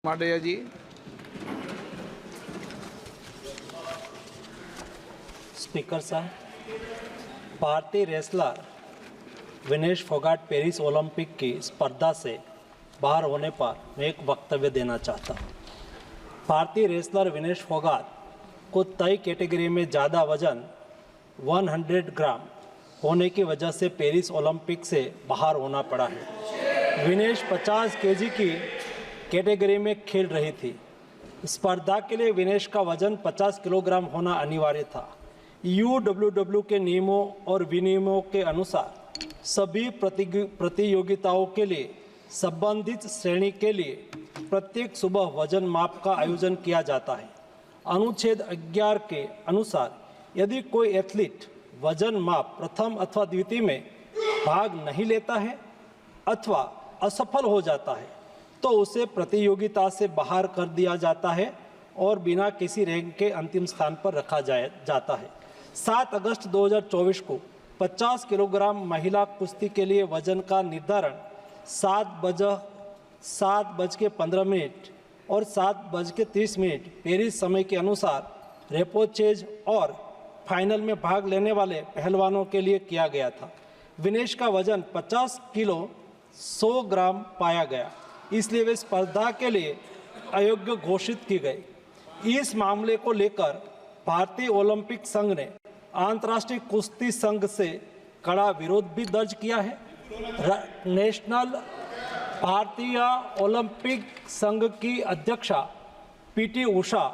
माडैया जी। Speaker साहब, भारतीय wrestler Vinesh Phogat Paris Olympic की स्पर्धा से बाहर होने पर मैं एक वक्तव्य देना चाहता हूँ। भारतीय रेसलर विनेश फोगाट को तय कैटेगरी में ज़्यादा वजन 100 ग्राम होने की वजह से पेरिस ओलंपिक से बाहर होना पड़ा है। विनेश 50 केजी की कैटेगरी में खेल रही थी। स्पर्धा के लिए विनेश का वजन 50 किलोग्राम होना अनिवार्य था। यूडब्ल्यूडब्ल्यू के नियमों और विनियमों के अनुसार सभी प्रतियोगिताओं के लिए संबंधित श्रेणी के लिए प्रत्येक सुबह वजन माप का आयोजन किया जाता है। अनुच्छेद 11 के अनुसार यदि कोई एथलीट वजन माप प्रथम अथवा द्वितीय में भाग नहीं लेता है अथवा असफल हो जाता है तो उसे प्रतियोगिता से बाहर कर दिया जाता है और बिना किसी रैंक के अंतिम स्थान पर रखा जाता है। 7 अगस्त 2024 को 50 किलोग्राम महिला कुश्ती के लिए वजन का निर्धारण 7:15 और 7:30 पेरिस समय के अनुसार रेपोचेज और फाइनल में भाग लेने वाले पहलवानों के लिए किया गया था। विनेश का वजन 50 किलो 100 ग्राम पाया गया, इसलिए वे स्पर्धा के लिए अयोग्य घोषित की गई। इस मामले को लेकर भारतीय ओलंपिक संघ ने अंतर्राष्ट्रीय कुश्ती संघ से कड़ा विरोध भी दर्ज किया है। नेशनल भारतीय ओलंपिक संघ की अध्यक्षा पीटी उषा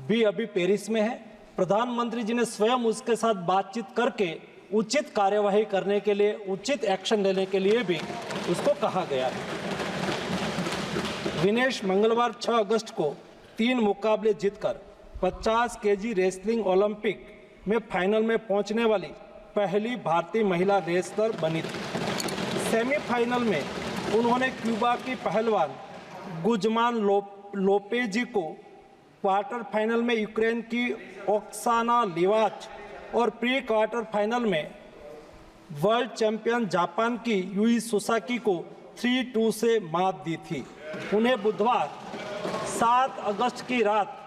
भी अभी पेरिस में है। प्रधानमंत्री जी ने स्वयं उसके साथ बातचीत करके उचित कार्यवाही करने के लिए, उचित एक्शन लेने के लिए भी उसको कहा गया है। विनेश मंगलवार 6 अगस्त को 3 मुकाबले जीतकर 50 केजी रेसलिंग ओलंपिक में फाइनल में पहुंचने वाली पहली भारतीय महिला रेसलर बनी थी। सेमीफाइनल में उन्होंने क्यूबा की पहलवान गुजमान लोपेजी को, क्वार्टर फाइनल में यूक्रेन की ओक्साना लिवाच और प्री क्वार्टर फाइनल में वर्ल्ड चैंपियन जापान की यूई सुसाकी को 3-2 से मात दी थी। उन्हें बुधवार 7 अगस्त की रात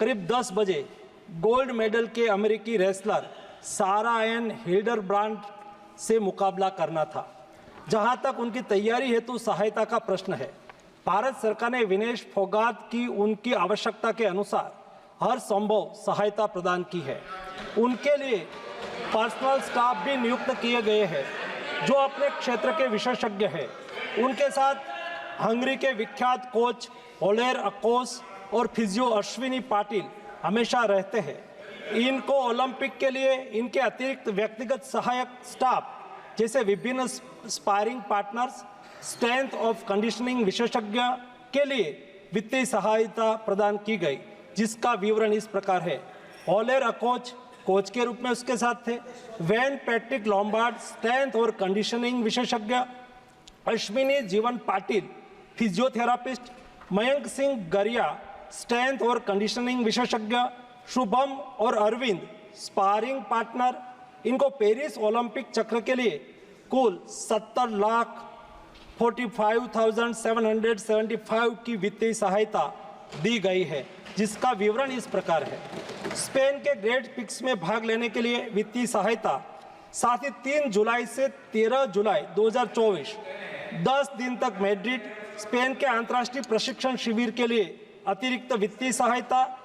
करीब 10 बजे गोल्ड मेडल के अमेरिकी रेसलर सारा एन हिल्डरब्रांड से मुकाबला करना था। जहां तक उनकी तैयारी हेतु सहायता का प्रश्न है, भारत सरकार ने विनेश फोगाट की उनकी आवश्यकता के अनुसार हर संभव सहायता प्रदान की है। उनके लिए पर्सनल स्टाफ भी नियुक्त किए गए हैं जो अपने क्षेत्र के विशेषज्ञ हैं। उनके साथ हंगरी के विख्यात कोच ओलेर अकोस और फिजियो अश्विनी पाटिल हमेशा रहते हैं। इनको ओलंपिक के लिए इनके अतिरिक्त व्यक्तिगत सहायक स्टाफ जैसे विभिन्न sparring partners, strength of conditioning विशेषज्ञ के लिए वित्तीय सहायता प्रदान की गई, जिसका विवरण इस प्रकार है। ओलेर अकोच कोच के रूप में उसके साथ थे, वैन पैट्रिक लॉम्बार्ड स्ट्रेंथ और कंडीशनिंग विशेषज्ञ, अश्विनी जीवन पाटिल फिजियोथेरापिस्ट, मयंक सिंह गरिया स्ट्रेंथ और कंडीशनिंग विशेषज्ञ, शुभम और अरविंद स्पारिंग पार्टनर। इनको पेरिस ओलंपिक चक्र के लिए कुल 70,45,775 की वित्तीय सहायता दी गई है, जिसका विवरण इस प्रकार है। स्पेन के ग्रेट पिक्स में भाग लेने के लिए वित्तीय सहायता, साथ ही 3 जुलाई से 13 जुलाई 2024 10 दिन तक मैड्रिड, स्पेन के अंतर्राष्ट्रीय प्रशिक्षण शिविर के लिए अतिरिक्त वित्तीय सहायता